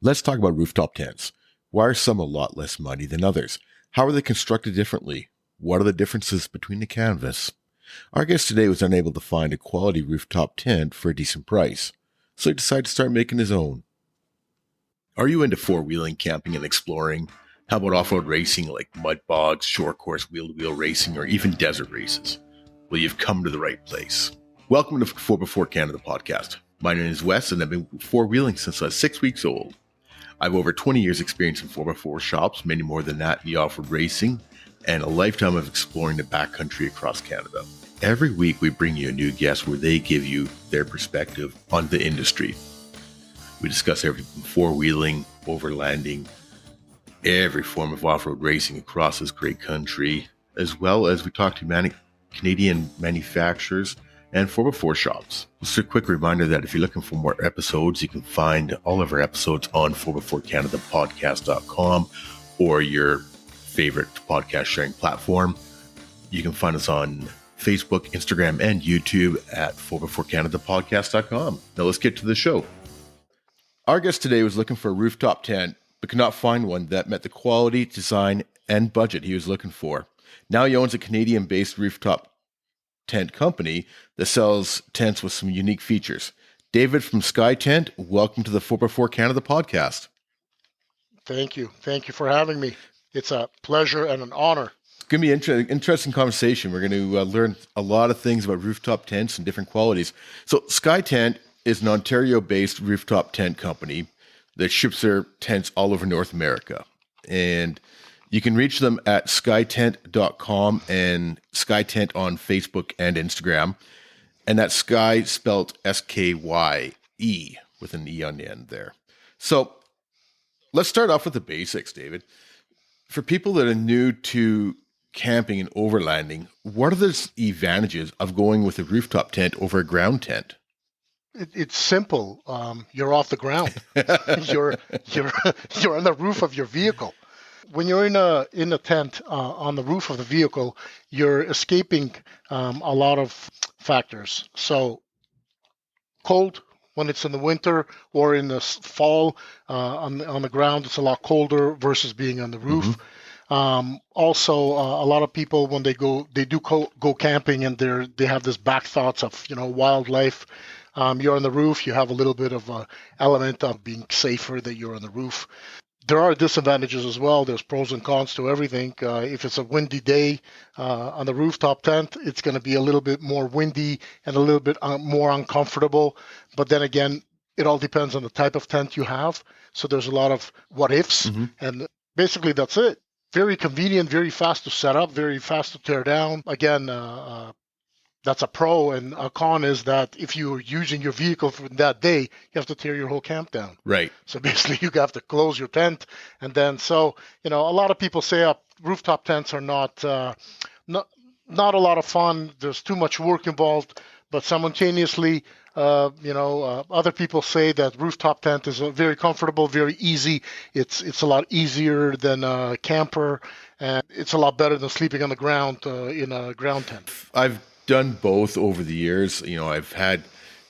Let's talk about rooftop tents. Why are some a lot less money than others? How are they constructed differently? What are the differences between the canvas? Our guest today was unable to find a quality rooftop tent for a decent price, so he decided to start making his own. Are you into four-wheeling, camping, and exploring? How about off-road racing like mud bogs, short course wheel-to-wheel racing, or even desert races? Well, you've come to the right place. Welcome to 4x4 Canada podcast. My name is Wes, and I've been four-wheeling since I was 6 weeks old. I have over 20 years experience in 4x4 shops, many more than that in the off-road racing, and a lifetime of exploring the backcountry across Canada. Every week we bring you a new guest where they give you their perspective on the industry. We discuss everything from four-wheeling, overlanding, every form of off-road racing across this great country, as well as we talk to Canadian manufacturers and 4x4 shops. Just a quick reminder that if you're looking for more episodes, you can find all of our episodes on 4x4canadapodcast.com or your favorite podcast sharing platform. You can find us on Facebook, Instagram, and YouTube at 4x4canadapodcast.com. Now let's get to the show. Our guest today was looking for a rooftop tent, but could not find one that met the quality, design, and budget he was looking for. Now he owns a Canadian-based rooftop tent company that sells tents with some unique features. David from Skye Tent, welcome to the 4x4 Canada podcast. Thank you. Thank you for having me. It's a pleasure and an honor. It's going to be an interesting conversation. We're going to learn a lot of things about rooftop tents and different qualities. So Skye Tent is an Ontario-based rooftop tent company that ships their tents all over North America. And you can reach them at skyetent.com and Skye Tent on Facebook and Instagram. And that's Skye spelled S-K-Y-E with an E on the end there. So let's start off with the basics, David. For people that are new to camping and overlanding, what are the advantages of going with a rooftop tent over a ground tent? It's simple. You're off the ground. you're on the roof of your vehicle. When you're in a tent on the roof of the vehicle, you're escaping a lot of factors. So cold when it's in the winter or in the fall on the ground, it's a lot colder versus being on the roof. Mm-hmm. Also, a lot of people when they go camping and they have this back thoughts of wildlife. You're on the roof. You have a little bit of an element of being safer that you're on the roof. There are disadvantages as well. There's pros and cons to everything. If it's a windy day on the rooftop tent, it's going to be a little bit more windy and a little bit more uncomfortable. But then again, it all depends on the type of tent you have. So there's a lot of what ifs. Mm-hmm. And basically that's it. Very convenient, very fast to set up, very fast to tear down. Again, that's a pro, and a con is that if you're using your vehicle for that day, you have to tear your whole camp down. Right. So basically, you have to close your tent, and then a lot of people say rooftop tents are not a lot of fun. There's too much work involved, but simultaneously, other people say that rooftop tent is very comfortable, very easy. It's a lot easier than a camper, and it's a lot better than sleeping on the ground in a ground tent. I've done both over the years. I've had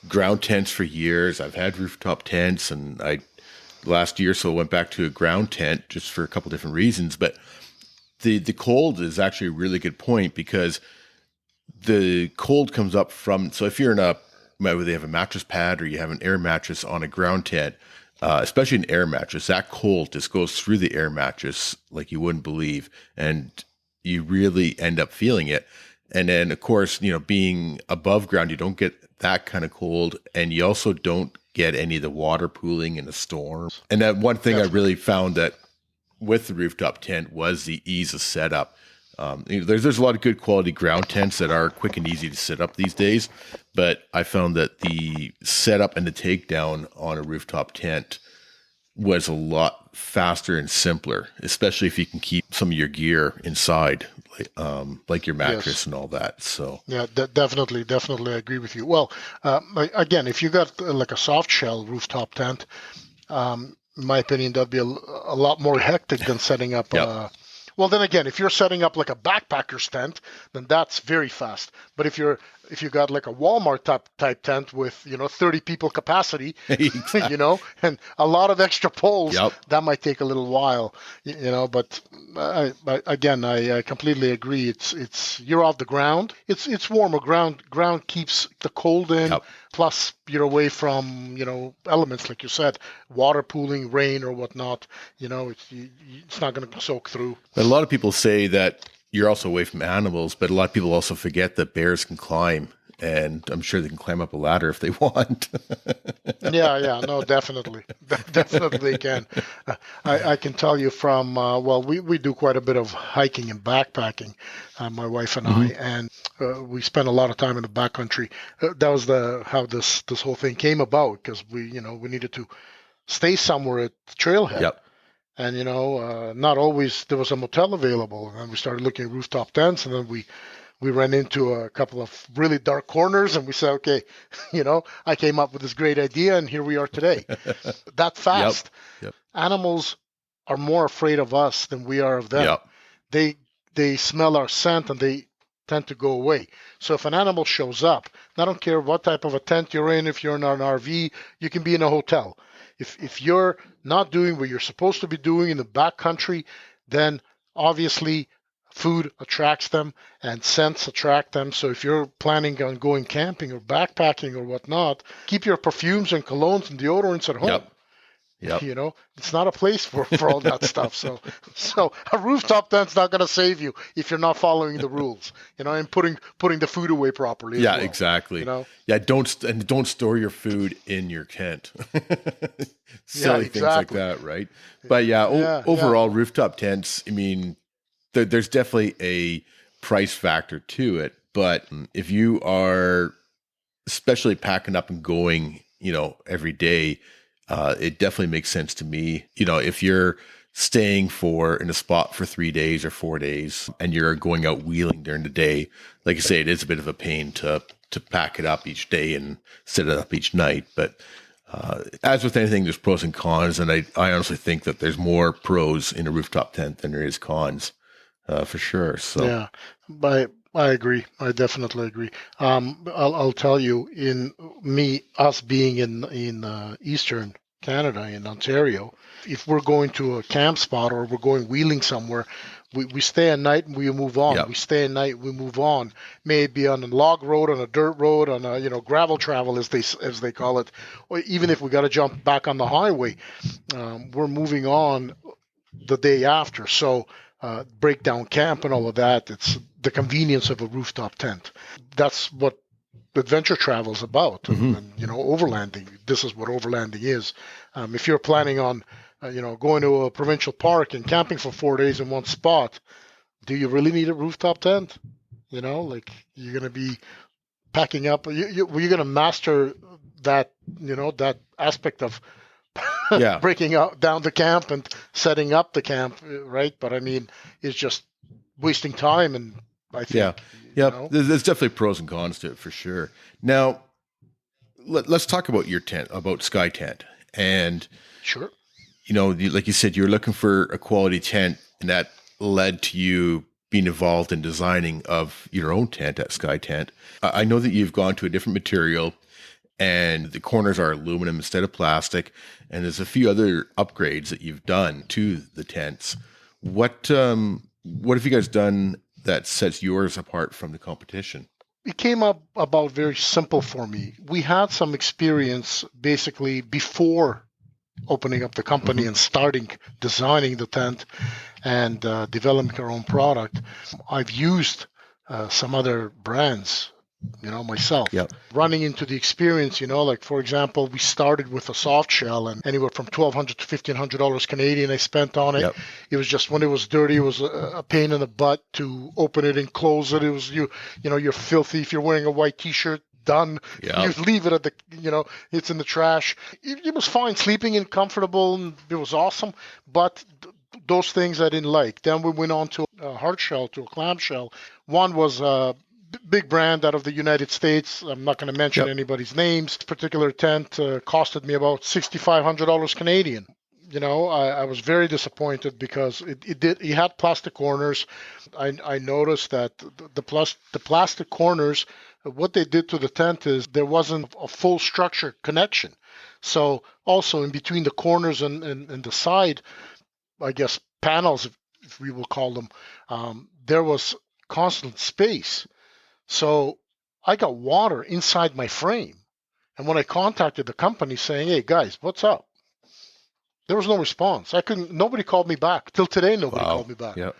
ground tents for years. I've had rooftop tents, and last year or so went back to a ground tent just for a couple different reasons. But the cold is actually a really good point because the cold comes up from, so if you're whether they have a mattress pad or you have an air mattress on a ground tent, especially an air mattress, that cold just goes through the air mattress like you wouldn't believe, and you really end up feeling it. And then, of course, being above ground, you don't get that kind of cold, and you also don't get any of the water pooling in a storm. And that one thing Definitely. I really found that with the rooftop tent was the ease of setup. There's a lot of good quality ground tents that are quick and easy to set up these days, but I found that the setup and the takedown on a rooftop tent was a lot faster and simpler, especially if you can keep some of your gear inside, like your mattress and all that. So yeah, definitely I agree with you. Well, again, if you got like a soft shell rooftop tent, in my opinion, that'd be a lot more hectic than setting up. Well, then again, if you're setting up like a backpacker's tent, then that's very fast. But if you're if you got like a Walmart type tent with 30 people capacity, Exactly. and a lot of extra poles, Yep. that might take a little while, But again, I completely agree. It's you're off the ground. It's warmer. Ground keeps the cold in. Yep. Plus, you're away from elements like you said, water pooling, rain or whatnot. It's not going to soak through. But a lot of people say that you're also away from animals, but a lot of people also forget that bears can climb, and I'm sure they can climb up a ladder if they want. Yeah, no, definitely, definitely can. I can tell you from well, we do quite a bit of hiking and backpacking, my wife and I, Hmm. and we spend a lot of time in the backcountry. That was the how this whole thing came about because we needed to stay somewhere at the trailhead. Yep. And not always there was a motel available, and we started looking at rooftop tents, and then we ran into a couple of really dark corners, and we said, okay, I came up with this great idea, and here we are today. That Yep. fast. Yep. Animals are more afraid of us than we are of them. Yep. They smell our scent and they tend to go away. So if an animal shows up, I don't care what type of a tent you're in, if you're in an RV, you can be in a hotel. If you're not doing what you're supposed to be doing in the back country, then obviously food attracts them and scents attract them. So if you're planning on going camping or backpacking or whatnot, keep your perfumes and colognes and deodorants at home. Yep. Yep. It's not a place for all that stuff. So a rooftop tent's not going to save you if you're not following the rules, and putting the food away properly. Yeah, as well, exactly. Yeah, don't store your food in your tent. Silly things like exactly. that, right? But yeah, overall, rooftop tents. I mean, there's definitely a price factor to it. But if you are especially packing up and going, every day, it definitely makes sense to me. If you're staying in a spot for 3 days or 4 days and you're going out wheeling during the day, like I say, it is a bit of a pain to pack it up each day and set it up each night. But as with anything, there's pros and cons. And I honestly think that there's more pros in a rooftop tent than there is cons, for sure. So Yeah, but I agree. I definitely agree. I'll tell you, us being in Eastern Canada in Ontario, if we're going to a camp spot or we're going wheeling somewhere, we stay a night and we move on. Yep. We stay a night, we move on. May it be on a log road, on a dirt road, on a gravel travel as they call it, or even if we got to jump back on the highway, we're moving on the day after. So breakdown camp and all of that. It's the convenience of a rooftop tent. That's what adventure travel is about. Mm-hmm. And overlanding. This is what overlanding is. If you're planning on, going to a provincial park and camping for 4 days in one spot, do you really need a rooftop tent? Like you're going to be packing up. You're going to master that, that aspect of yeah, breaking out down the camp and setting up the camp, right? But I mean, it's just wasting time, and I think, There's definitely pros and cons to it for sure. Now, let's talk about your tent, about Skye Tent, and sure, like you said, you're looking for a quality tent, and that led to you being involved in designing of your own tent at Skye Tent. I know that you've gone to a different material, and the corners are aluminum instead of plastic, and there's a few other upgrades that you've done to the tents. What have you guys done that sets yours apart from the competition? it came up about very simple for me. We had some experience basically before opening up the company and starting designing the tent and developing our own product. I've used some other brands, myself. Yep. Running into the experience, like for example, we started with a soft shell and anywhere from $1,200 to $1,500 Canadian I spent on it. Yep. It was just when it was dirty, it was a pain in the butt to open it and close it. It was you're filthy if you're wearing a white T-shirt. Done. Yep. You leave it at it's in the trash. It was fine, sleeping and comfortable, and it was awesome. But those things I didn't like. Then we went on to a hard shell, to a clam shell. One was a big brand out of the United States. I'm not going to mention anybody's names. This particular tent costed me about $6,500 Canadian. I was very disappointed because it had plastic corners. I noticed that the plastic corners What they did to the tent is there wasn't a full structure connection. So also in between the corners and the side, I guess, panels, if we will call them, there was constant space. So I got water inside my frame. And when I contacted the company saying, hey guys, what's up? There was no response. Nobody called me back. Till today, nobody Wow. called me back. Yeah.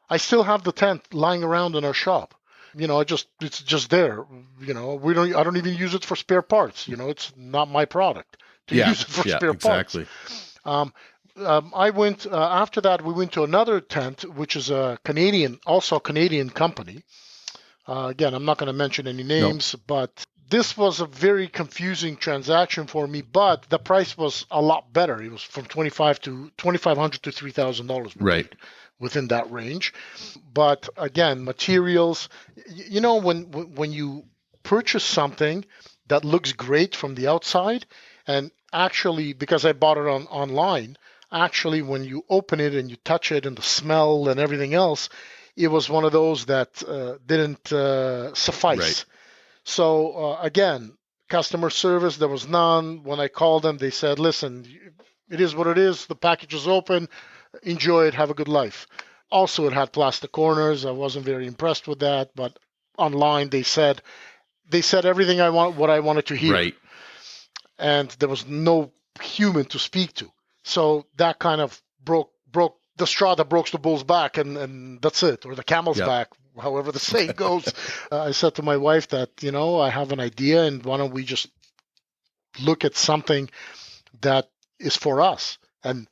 I still have the tent lying around in our shop. It's just there. I don't even use it for spare parts. It's not my product to use it for spare exactly. parts. I went, after that, we went to another tent, which is also a Canadian company. Again, I'm not going to mention any names, but this was a very confusing transaction for me, but the price was a lot better. It was from $2,500 to $3,000 Right. within that range. But again, materials, when you purchase something that looks great from the outside, and actually, because I bought it online, actually, when you open it and you touch it and the smell and everything else, it was one of those that didn't suffice. Right. So again, customer service, there was none. When I called them, they said, listen, it is what it is. The package is open. Enjoy it. Have a good life. Also, it had plastic corners. I wasn't very impressed with that. But online, they said everything what I wanted to hear. Right. And there was no human to speak to. So that kind of broke the straw that broke the bull's back, and that's it, or the camel's back, however the saying goes. I said to my wife that, I have an idea, and why don't we just look at something that is for us and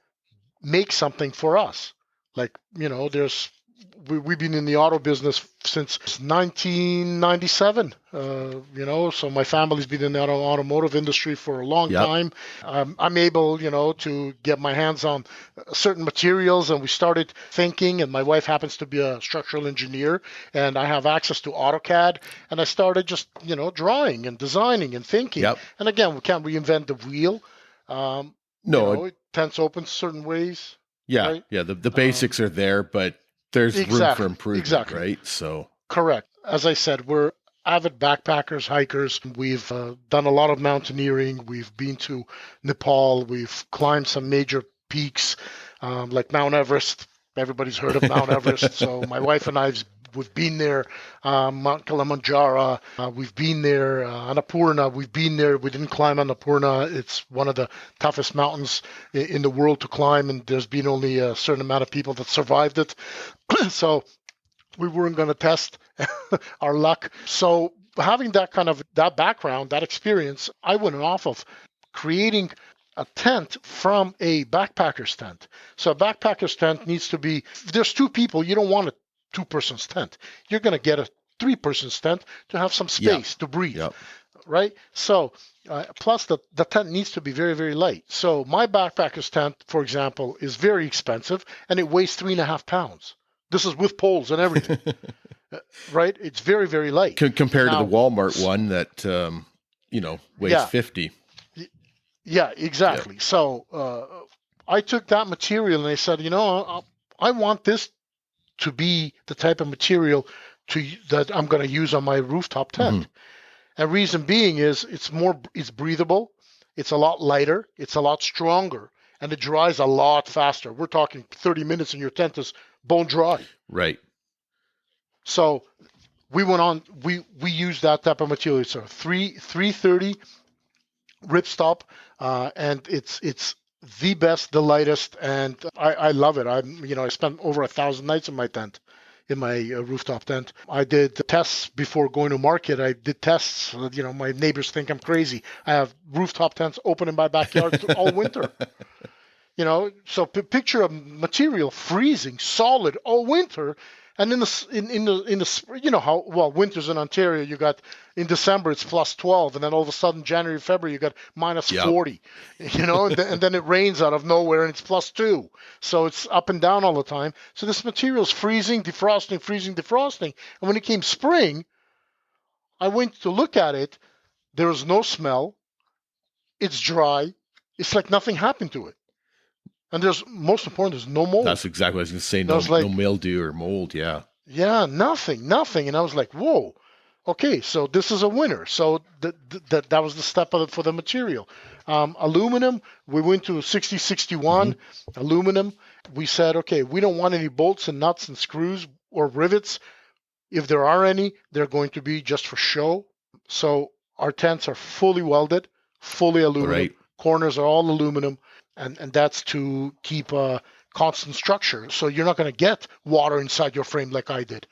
make something for us. Like, we've been in the auto business since 1997, so my family's been in the automotive industry for a long time. I'm able, to get my hands on certain materials, and we started thinking, and my wife happens to be a structural engineer, and I have access to AutoCAD, and I started just, drawing and designing and thinking. And again, we can't reinvent the wheel. No, tents open certain ways. Yeah, right? The basics are there, but there's room for improvement, right? So correct. As I said, we're avid backpackers, hikers. We've done a lot of mountaineering. We've been to Nepal. We've climbed some major peaks like Mount Everest. Everybody's heard of Mount Everest. So my wife and we've been there. Mount Kilimanjaro. We've been there. Annapurna. We've been there. We didn't climb Annapurna. It's one of the toughest mountains in the world to climb, and there's been only a certain amount of people that survived it. So we weren't going to test our luck. So having that background, that experience, I went off of creating a tent from a backpacker's tent. So a backpacker's tent needs to be, if there's two people, you don't want a two-person's tent. You're going to get a three-person's tent to have some space to breathe, right? So plus the tent needs to be very, very light. So my backpacker's tent, for example, is very expensive, and it weighs 3.5 pounds. This is with poles and everything, right? It's very, very light. Compared to the Walmart one that, weighs 50. Yeah, exactly. So I took that material and I said, I want this to be the type of material that I'm going to use on my rooftop tent. And reason being is it's breathable, it's a lot lighter, it's a lot stronger, and it dries a lot faster. We're talking 30 minutes and your tent is bone dry. Right. So we went on, we used that type of material. So 330 ripstop, and it's the best, the lightest, and I love it. I spent over 1,000 nights in my tent, in my rooftop tent. I did tests before going to market. I did tests. My neighbors think I'm crazy. I have rooftop tents open in my backyard all winter. So picture a material freezing solid all winter, and in the spring, winters in Ontario, you got in December it's plus 12, and then all of a sudden January, February you got minus 40, and then it rains out of nowhere and it's plus 2, so it's up and down all the time. So this material is freezing, defrosting, freezing, defrosting, and when it came spring, I went to look at it. There was no smell. It's dry. It's like nothing happened to it. And most important, there's no mold. That's exactly what I was going to say. No mildew or mold. Yeah. Yeah, nothing. And I was like, whoa. Okay, so this is a winner. So that was the step of it for the material. Aluminum, we went to 6061 aluminum. We said, okay, we don't want any bolts and nuts and screws or rivets. If there are any, they're going to be just for show. So our tents are fully welded, fully aluminum. Right. Corners are all aluminum, and that's to keep a constant structure. So you're not going to get water inside your frame like I did.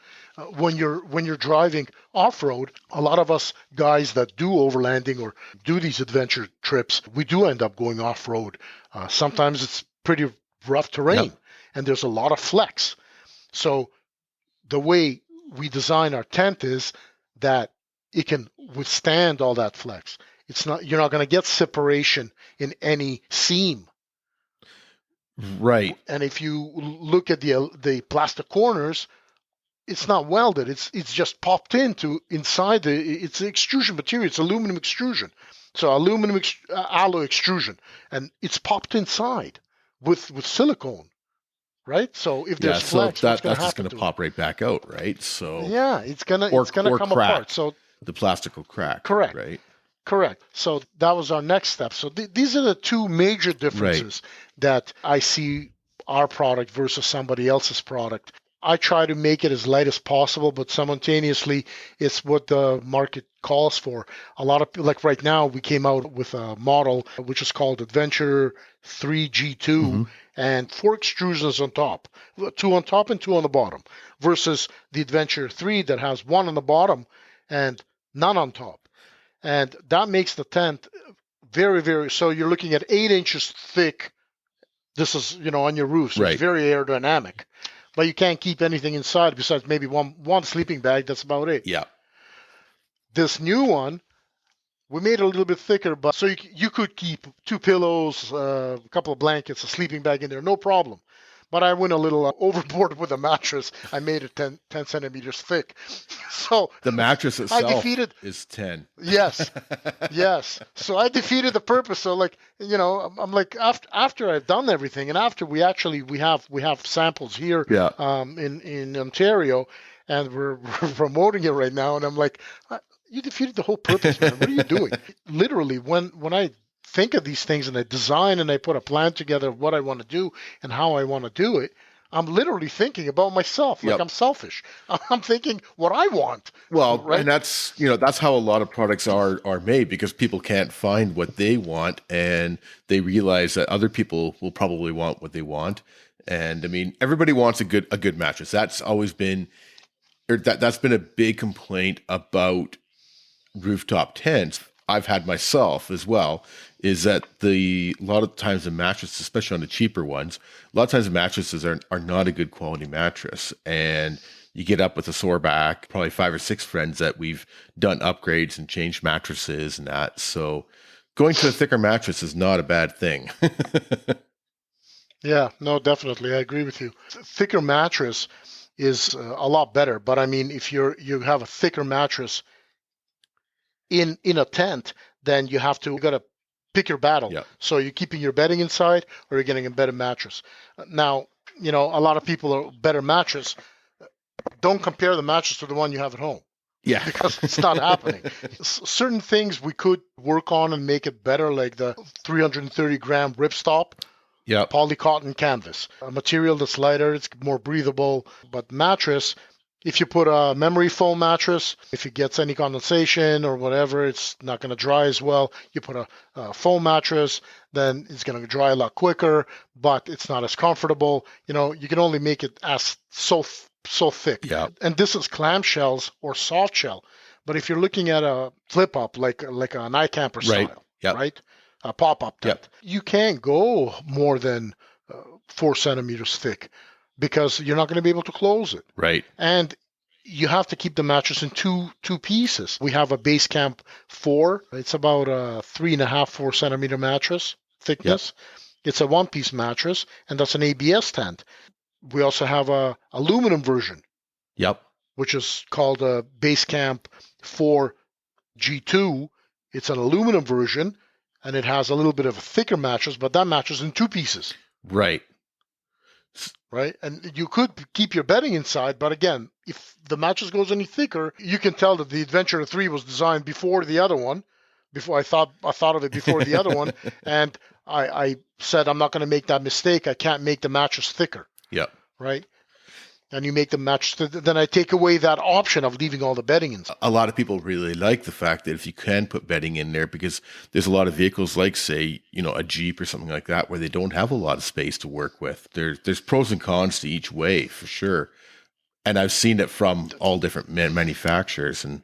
When you're driving off road, a lot of us guys that do overlanding or do these adventure trips, we do end up going off road. Sometimes it's pretty rough terrain, Yep. and there's a lot of flex. So the way we design our tent is that it can withstand all that flex. You're not going to get separation in any seam. Right. And if you look at the plastic corners, it's not welded. It's just popped into inside it's extrusion material. It's aluminum extrusion. So aluminum alloy extrusion, and it's popped inside with silicone. Right. So if Yeah. there's So flex, what's going that's to just happen going to to pop right back out, right? it? So Yeah, it's gonna come crack. apart. So The plastic will crack. correct. Right. Correct. So that was our next step. So these are the two major differences that I see our product versus somebody else's product. I try to make it as light as possible, but simultaneously, it's what the market calls for. A lot of, like right now, we came out with a model which is called Adventure 3G2 Mm-hmm. and 4 extrusions on top, 2 on top and 2 on the bottom, versus the Adventure 3 that has 1 on the bottom and none on top. And that makes the tent very, very, so you're looking at 8 inches thick. This is, on your roof, so Right. it's very aerodynamic. But you can't keep anything inside besides maybe one sleeping bag. That's about it. Yeah. This new one, we made it a little bit thicker, but so you could keep 2 pillows, a couple of blankets, a sleeping bag in there, no problem. But I went a little overboard with the mattress. I made it 10 centimeters thick. So The mattress I itself defeated. is 10. Yes, yes. So I defeated the purpose. So like, I'm like after I've done everything, and after we have samples here, Yeah. in Ontario, and we're promoting it right now, and I'm like, you defeated the whole purpose, man. What are you doing? Literally, when I think of these things and I design and I put a plan together of what I want to do and how I want to do it, I'm literally thinking about myself. Like Yep. I'm selfish. I'm thinking what I want. Well, Right? and that's how a lot of products are made, because people can't find what they want, and they realize that other people will probably want what they want. And I mean, everybody wants a good mattress. That's always been, or that's been a big complaint about rooftop tents. I've had myself as well, is that a lot of times the mattresses, especially on the cheaper ones, a lot of times the mattresses are not a good quality mattress. And you get up with a sore back. Probably 5 or 6 friends that we've done upgrades and changed mattresses and that. So going to a thicker mattress is not a bad thing. Yeah, no, definitely. I agree with you. Thicker mattress is a lot better, but I mean, if you have a thicker mattress in a tent, then you got to pick your battle. Yeah. So you're keeping your bedding inside, or you're getting a better mattress. Now, a lot of people are better mattress. Don't compare the mattress to the one you have at home. Yeah. Because it's not happening. Certain things we could work on and make it better, like the 330-gram ripstop. Yeah. Polycotton canvas, a material that's lighter, it's more breathable. But mattress, if you put a memory foam mattress, if it gets any condensation or whatever, it's not going to dry as well. You put a foam mattress, then it's going to dry a lot quicker, but it's not as comfortable. You can only make it as so thick. Yeah. And this is clamshells or soft shell. But if you're looking at a flip up like an iCamper Right. style, Yep. right? A pop-up tent. Yep. You can't go more than 4 centimeters thick because you're not going to be able to close it. Right. And you have to keep the mattress in two pieces. We have a Base Camp 4. It's about a 3.5, 4 centimeter mattress thickness. It's a one-piece mattress, and that's an ABS tent. We also have a aluminum version, Yep. which is called a Base Camp 4 G2. It's an aluminum version, and it has a little bit of a thicker mattress, but that mattress in 2 pieces. Right. right? And you could keep your bedding inside, but again, if the mattress goes any thicker, you can tell that the Adventure 3 was designed before the other one. Before I thought of it before the other one, and I said I'm not going to make that mistake. I can't make the mattress thicker, Yeah. right? And you make the mattress, then I take away that option of leaving all the bedding inside. A lot of people really like the fact that if you can put bedding in there, because there's a lot of vehicles like, say, a Jeep or something like that, where they don't have a lot of space to work with. There's pros and cons to each way, for sure. And I've seen it from all different manufacturers, and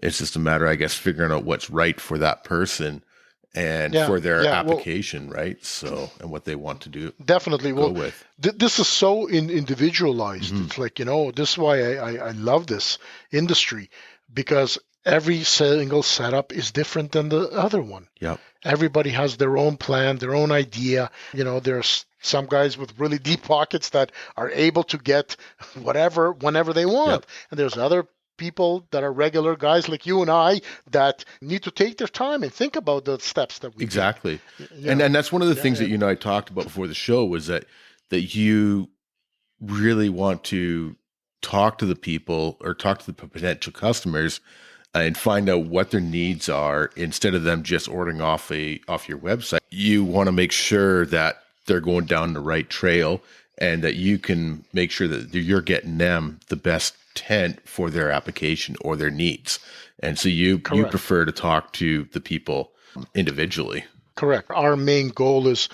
it's just a matter, I guess, figuring out what's right for that person and for their application, right? So, and what they want to do. Definitely. Go with. This is so individualized. Mm-hmm. It's like, this is why I love this industry, because every single setup is different than the other one. Yeah. Everybody has their own plan, their own idea. There's some guys with really deep pockets that are able to get whatever, whenever they want. Yep. And there's other people that are regular guys like you and I that need to take their time and think about the steps that we exactly take. And that's one of the things that you and I talked about before the show, was that you really want to talk to the people, or talk to the potential customers, and find out what their needs are, instead of them just ordering off your website. You want to make sure that they're going down the right trail, and that you can make sure that you're getting them the best tent for their application or their needs. And so you prefer to talk to the people individually. Correct. Our main goal is,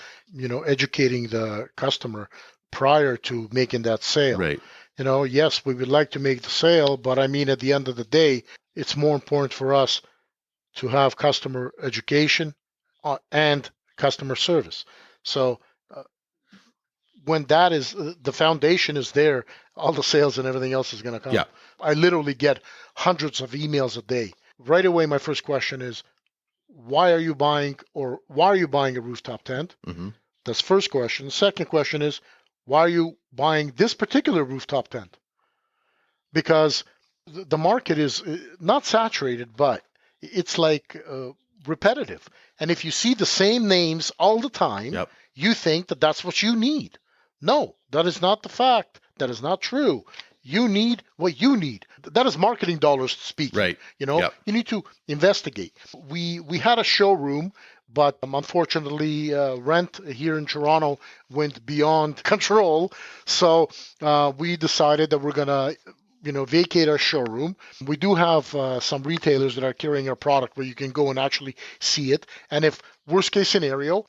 educating the customer prior to making that sale. Right. Yes, we would like to make the sale, but I mean, at the end of the day, it's more important for us to have customer education and customer service. So when that is, the foundation is there, all the sales and everything else is going to come. Yeah. I literally get hundreds of emails a day. Right away, my first question is, why are you buying a rooftop tent? Mm-hmm. That's the first question. The second question is, why are you buying this particular rooftop tent? Because the market is not saturated, but it's like repetitive. And if you see the same names all the time, yep. you think that that's what you need. No, that is not the fact. That is not true. You need what you need. That is marketing dollars speaking. Right. Yep. You need to investigate. We had a showroom, but unfortunately, rent here in Toronto went beyond control. So we decided that we're gonna, vacate our showroom. We do have some retailers that are carrying our product where you can go and actually see it. And if worst case scenario,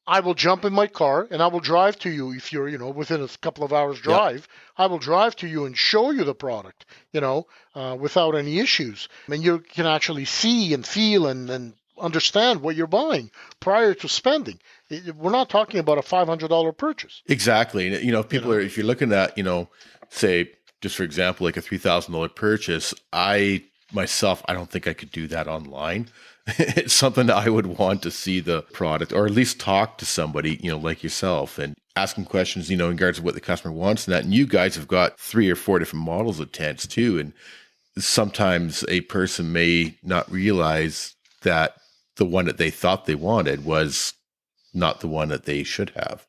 I will jump in my car and I will drive to you. If you're, within a couple of hours drive, yep. I will drive to you and show you the product, without any issues. And you can actually see and feel and understand what you're buying prior to spending. We're not talking about a $500 purchase. Exactly. If you're looking at, say, just for example, like a $3,000 purchase, I don't think I could do that online. It's something that I would want to see the product, or at least talk to somebody, like yourself, and ask them questions, in regards to what the customer wants and that. And you guys have got 3 or 4 different models of tents too. And sometimes a person may not realize that the one that they thought they wanted was not the one that they should have.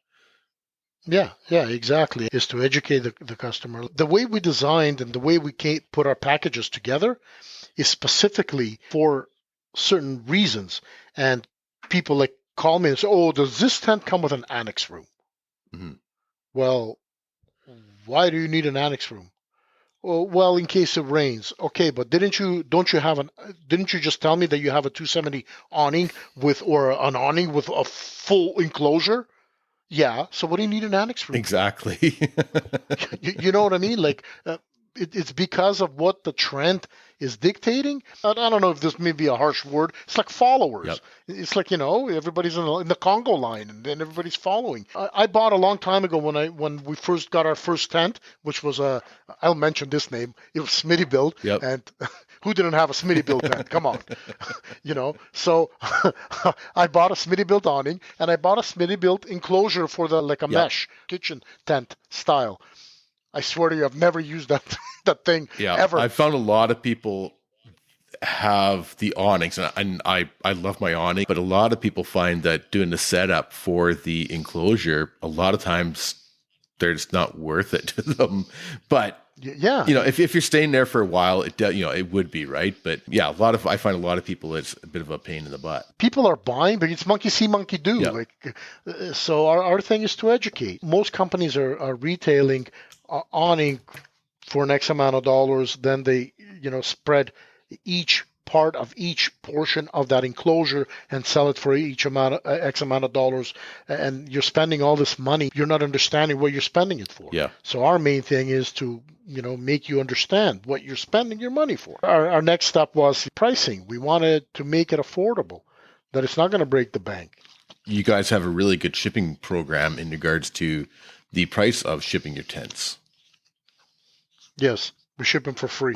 Yeah, exactly. Is to educate the customer. The way we designed and the way we put our packages together is specifically for certain reasons. And people like call me and say, "Oh, does this tent come with an annex room?" Mm-hmm. Well, why do you need an annex room? Well, in case it rains. Okay, but didn't you just tell me that you have a 270 awning or an awning with a full enclosure? Yeah. So what do you need an annex room? Exactly. You know what I mean? Like, it's because of what the trend is dictating. I don't know if this may be a harsh word. It's like followers. Yep. It's like, everybody's in the Congo line, and then everybody's following. I bought a long time ago when we first got our first tent, which was I'll mention this name. It was Smitty build. Yep. And who didn't have a Smitty build tent? Come on. So I bought a Smitty built awning, and I bought a Smitty built enclosure for a mesh kitchen tent style. I swear to you, I've never used that thing ever. I found a lot of people have the awnings, and I love my awning, but a lot of people find that doing the setup for the enclosure, a lot of times they're just not worth it to them. But Yeah, if you're staying there for a while, it would be, right. But yeah, I find a lot of people, it's a bit of a pain in the butt. people are buying, but it's monkey see, monkey do. Yeah. So our thing is to educate. Most companies are retailing awning for an X amount of dollars, then they spread each part of each portion of that enclosure and sell it for each amount of X amount of dollars, and you're spending all this money. You're not understanding what you're spending it for. Yeah. So our main thing is to make you understand what you're spending your money for. Our next step was pricing. We wanted to make it affordable, that it's not going to break the bank. You guys have a really good shipping program in regards to the price of shipping your tents. Yes, we ship them for free.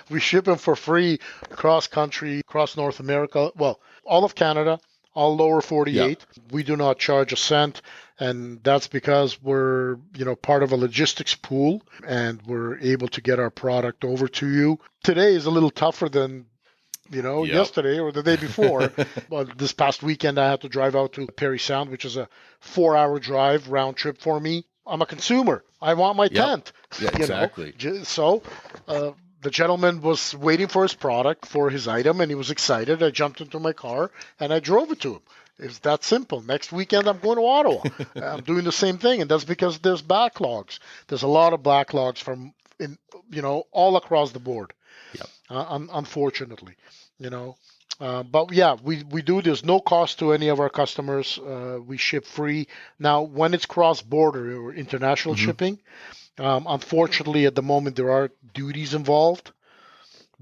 We ship them for free across country, across North America. Well, all of Canada, all lower 48. Yeah. We do not charge a cent, and that's because we're, part of a logistics pool, and we're able to get our product over to you. Today is a little tougher than yesterday or the day before. But this past weekend, I had to drive out to Parry Sound, which is a 4-hour drive round trip for me. I'm a consumer. I want my tent. Yeah, exactly. So the gentleman was waiting for his product, for his item, and he was excited. I jumped into my car and I drove it to him. It's that simple. Next weekend, I'm going to Ottawa. I'm doing the same thing, and that's because there's backlogs. There's a lot of backlogs all across the board. Yep. Unfortunately, but yeah, we do. There's no cost to any of our customers. We ship free. Now, when it's cross-border or international shipping, unfortunately, at the moment, there are duties involved.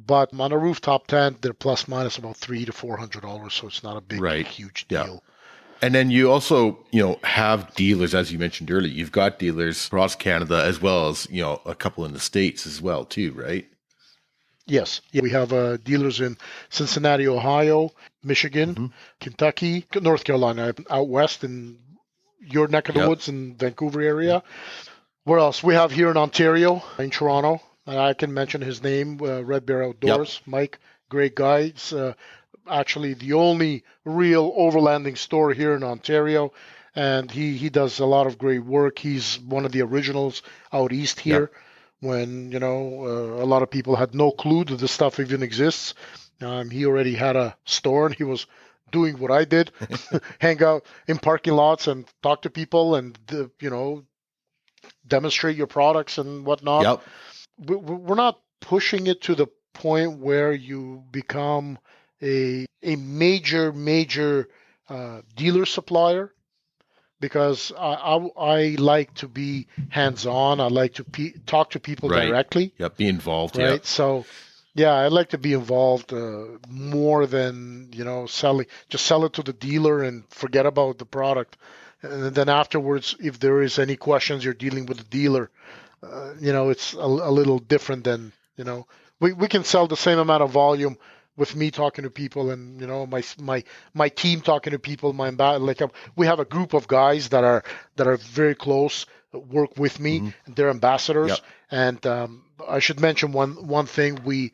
But on a rooftop tent, they're plus minus about $300 to $400, so it's not a big, huge deal. Yeah. And then you also, have dealers, as you mentioned earlier. You've got dealers across Canada as well as, a couple in the States as well, too, right? Yes. We have dealers in Cincinnati, Ohio, Michigan, Kentucky, North Carolina, out west in your neck of the woods in Vancouver area. Where else? We have here in Ontario, in Toronto. And I can mention his name, Red Bear Outdoors. Yep. Mike, great guy. It's actually the only real overlanding store here in Ontario. And he does a lot of great work. He's one of the originals out east here. Yep. When, a lot of people had no clue that this stuff even exists. He already had a store, and he was doing what I did, hang out in parking lots and talk to people and, demonstrate your products and whatnot. Yep. We're not pushing it to the point where you become a major dealer supplier, because I like to be hands-on. I like to talk to people directly. Yeah, be involved. Right. Yeah. So, yeah, I like to be involved more than selling. Just sell it to the dealer and forget about the product. And then afterwards, if there is any questions, you're dealing with the dealer. It's a little different than we can sell the same amount of volume with me talking to people and my team talking to people. We have a group of guys that are very close, work with me. And they're ambassadors. Yep. And I should mention one thing: we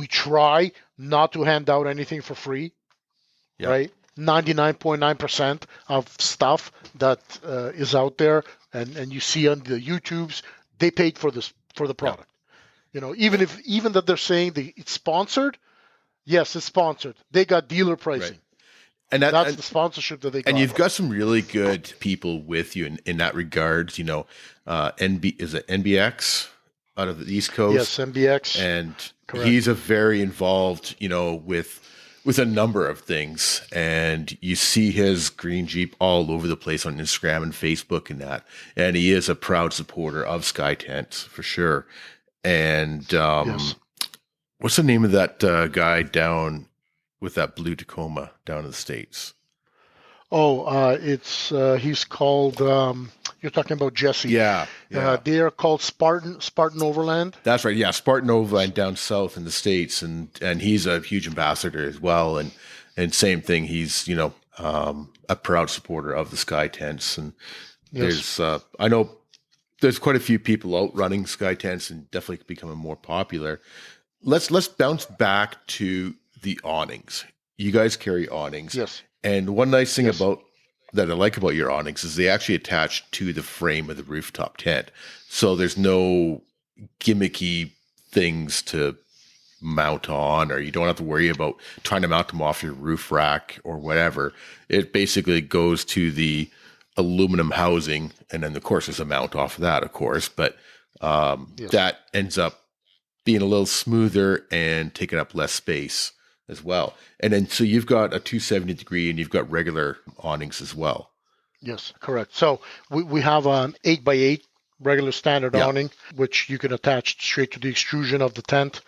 try not to hand out anything for free. Yep. Right. 99.9% of stuff that is out there and you see on the YouTubes, they paid for the product. Yep. Even that they're saying it's sponsored. Yes, it's sponsored. They got dealer pricing. Right. And that's the sponsorship that they got. And you've got some really good people with you in that regards. Is it NBX out of the East Coast? Yes, NBX. And correct. He's a very involved, with a number of things. And you see his green Jeep all over the place on Instagram and Facebook and that. And he is a proud supporter of Skye Tents for sure. And yes. What's the name of that guy down with that blue Tacoma down in the States? Oh, he's called. You're talking about Jesse. Yeah. They are called Spartan Overland. That's right. Yeah, Spartan Overland down south in the States, and he's a huge ambassador as well. And same thing. He's a proud supporter of the Skye Tents. And yes. I know there's quite a few people out running Skye Tents and definitely becoming more popular. Let's bounce back to the awnings. You guys carry awnings. Yes. And one nice thing about that I like about your awnings is they actually attach to the frame of the rooftop tent. So there's no gimmicky things to mount on, or you don't have to worry about trying to mount them off your roof rack or whatever. It basically goes to the aluminum housing, and then of course there's a mount off of that, of course, but Yes. that ends up being a little smoother and taking up less space as well. And then so you've got a 270 degree and you've got regular awnings as well. Yes, correct. So we have an 8x8 regular standard Yeah. awning, which you can attach straight to the extrusion of the tent.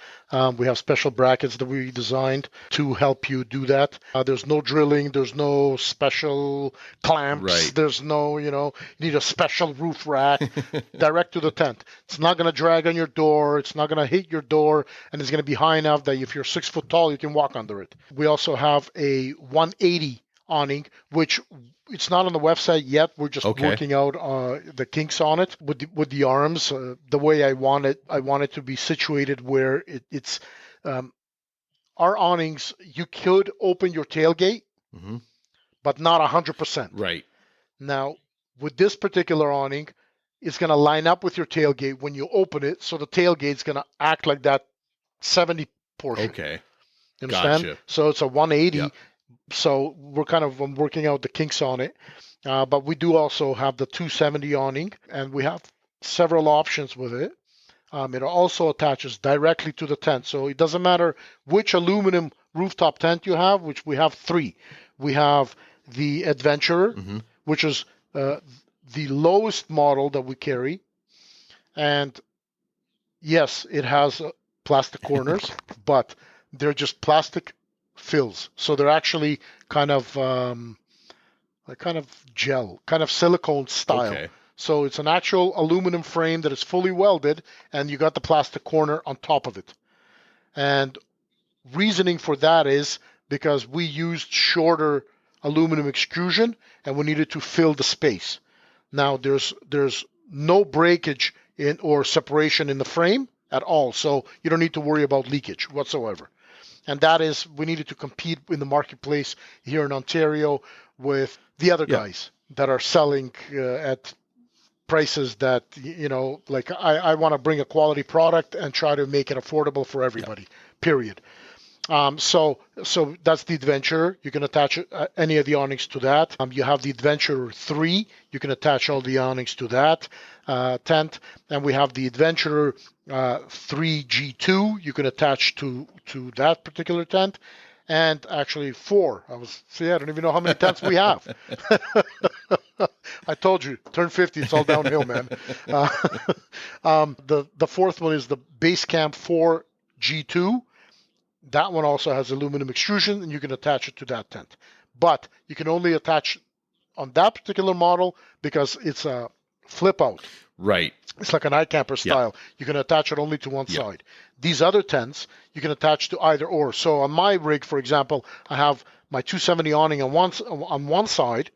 We have special brackets that we designed to help you do that. There's no drilling. There's no special clamps. Right. There's no, you need a special roof rack direct to the tent. It's not going to drag on your door. It's not going to hit your door. And it's going to be high enough that if you're 6 foot tall, you can walk under it. We also have a 180 awning, which it's not on the website yet. We're just working out the kinks on it with the arms. The way I want it to be situated where it's our awnings. You could open your tailgate, but not 100%. Right. Now, with this particular awning, it's going to line up with your tailgate when you open it, so the tailgate's going to act like that 70 portion. Okay. You understand? Gotcha. So it's a 180. Yep. So we're kind of working out the kinks on it. But we do also have the 270 awning, and we have several options with it. It also attaches directly to the tent. So it doesn't matter which aluminum rooftop tent you have, which we have 3. We have the Adventurer, which is the lowest model that we carry. And yes, it has plastic corners, but they're just plastic fills. So they're actually kind of gel, kind of silicone style. Okay. So it's an actual aluminum frame that is fully welded, and you got the plastic corner on top of it. And reasoning for that is because we used shorter aluminum extrusion, and we needed to fill the space. Now there's no breakage in or separation in the frame at all, so you don't need to worry about leakage whatsoever. And that is, we needed to compete in the marketplace here in Ontario with the other guys that are selling at prices that, like I want to bring a quality product and try to make it affordable for everybody, period. So that's the Adventurer. You can attach any of the awnings to that. You have the Adventurer 3. You can attach all the awnings to that tent. And we have the Adventurer 3G2. You can attach to that particular tent. And actually 4. I don't even know how many tents we have. I told you, turn 50, it's all downhill, man. The fourth one is the Basecamp 4 G2. That one also has aluminum extrusion, and you can attach it to that tent. But you can only attach on that particular model because it's a flip out. Right. It's like an iCamper style. You can attach it only to one side. These other tents, you can attach to either or. So on my rig, for example, I have my 270 awning on one side.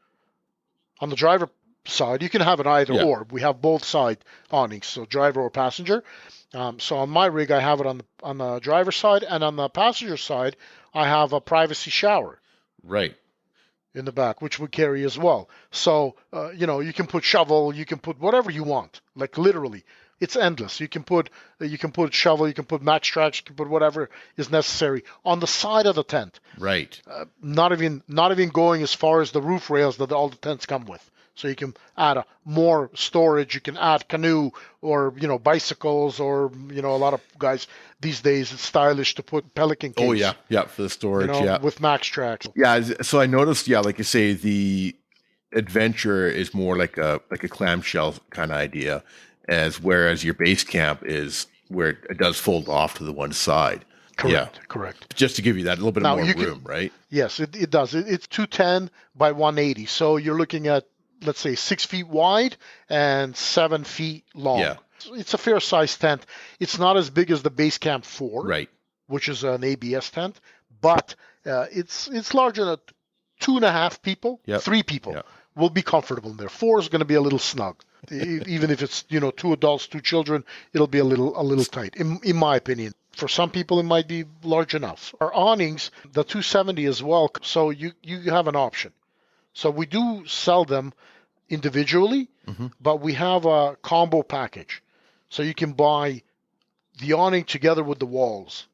On the driver side, you can have it either or. We have both side awnings, so driver or passenger. So on my rig, I have it on the driver's side, and on the passenger side, I have a privacy shower. Right. In the back, which we carry as well. So, you can put shovel, you can put whatever you want, like literally. It's endless. You can put shovel, you can put max tracks, you can put whatever is necessary on the side of the tent. Right. Not even going as far as the roof rails that all the tents come with. So you can add more storage. You can add canoe or bicycles or a lot of guys these days it's stylish to put Pelican case. Oh yeah, for the storage. With max tracks. Yeah, so I noticed. Yeah, like you say, the Adventure is more like a clamshell kind of idea, whereas your base camp is where it does fold off to the one side. Correct. Just to give you that little bit more room, right? Yes, it does. It's 210 by 180. So you're looking at, let's say, 6 feet wide and 7 feet long. Yeah. It's a fair size tent. It's not as big as the Basecamp 4, right, which is an ABS tent, but it's large enough. 2.5 people, 3 people will be comfortable in there. 4 is going to be a little snug. Even if it's 2 adults, 2 children, it'll be a little tight, in my opinion. For some people, it might be large enough. Our awnings, the 270 as well, so you have an option. So we do sell them individually, but we have a combo package. So you can buy the awning together with the walls,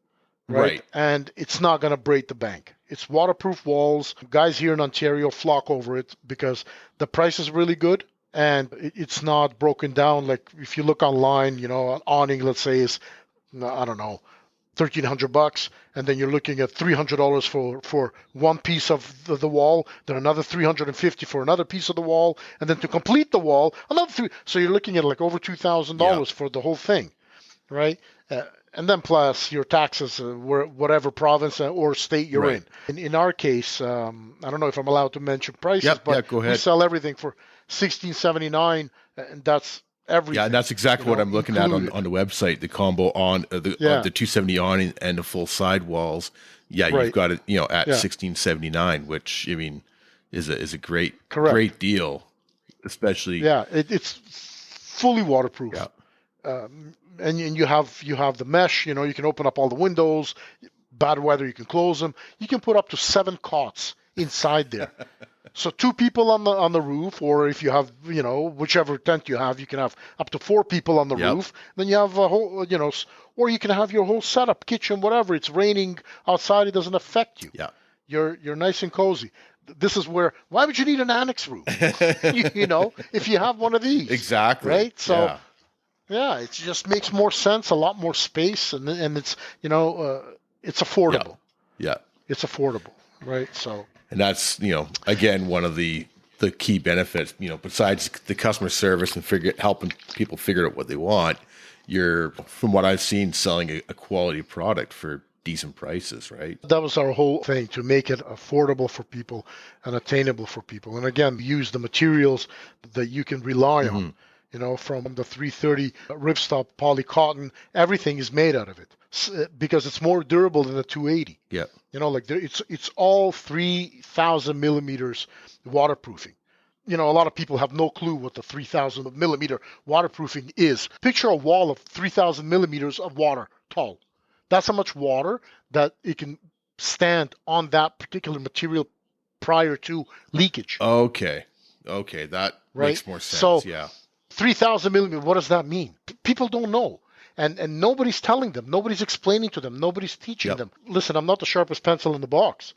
right? And it's not going to break the bank. It's waterproof walls. Guys here in Ontario flock over it because the price is really good and it's not broken down. Like if you look online, you know, an awning, let's say, is, I don't know, $1,300, and then you're looking at $300 for one piece of the wall, then another $350 for another piece of the wall, and then to complete the wall, another three. So you're looking at like over $2,000 for the whole thing, right? And then plus your taxes, whatever province or state you're in. In our case, I don't know if I'm allowed to mention prices, but go ahead. We sell everything for $1,679, and that's everything. Yeah, and that's exactly what I'm looking included. At on the website. The combo on the 270 awning and the full side walls. Yeah, you've got it. You know, at $1,679, which I mean is a great deal, especially. Yeah, it's fully waterproof. Yeah. And you have the mesh. You know, you can open up all the windows. Bad weather, you can close them. You can put up to 7 cots inside there. So 2 people on the roof, or if you have, you know, whichever tent you have, you can have up to 4 people on the roof. Then you have a whole, you know, or you can have your whole setup, kitchen, whatever. It's raining outside, it doesn't affect you. Yeah. You're nice and cozy. This is where, why would you need an annex room? you know, if you have one of these. Exactly. Right? So yeah, it just makes more sense, a lot more space, and it's, you know, it's affordable. Yeah. It's affordable, right? So. And that's, you know, again, one of the key benefits, you know, besides the customer service and helping people figure out what they want, you're, from what I've seen, selling a quality product for decent prices, right? That was our whole thing, to make it affordable for people and attainable for people. And again, use the materials that you can rely on. You know, from the 330 ripstop poly cotton, everything is made out of it because it's more durable than the 280. Yeah. You know, like it's all 3,000 millimeters waterproofing. You know, a lot of people have no clue what the 3,000 millimeter waterproofing is. Picture a wall of 3,000 millimeters of water tall. That's how much water that it can stand on that particular material prior to leakage. Okay, that makes more sense. So, yeah. 3,000 millimeters, what does that mean? People don't know. And nobody's telling them. Nobody's explaining to them. Nobody's teaching them. Listen, I'm not the sharpest pencil in the box.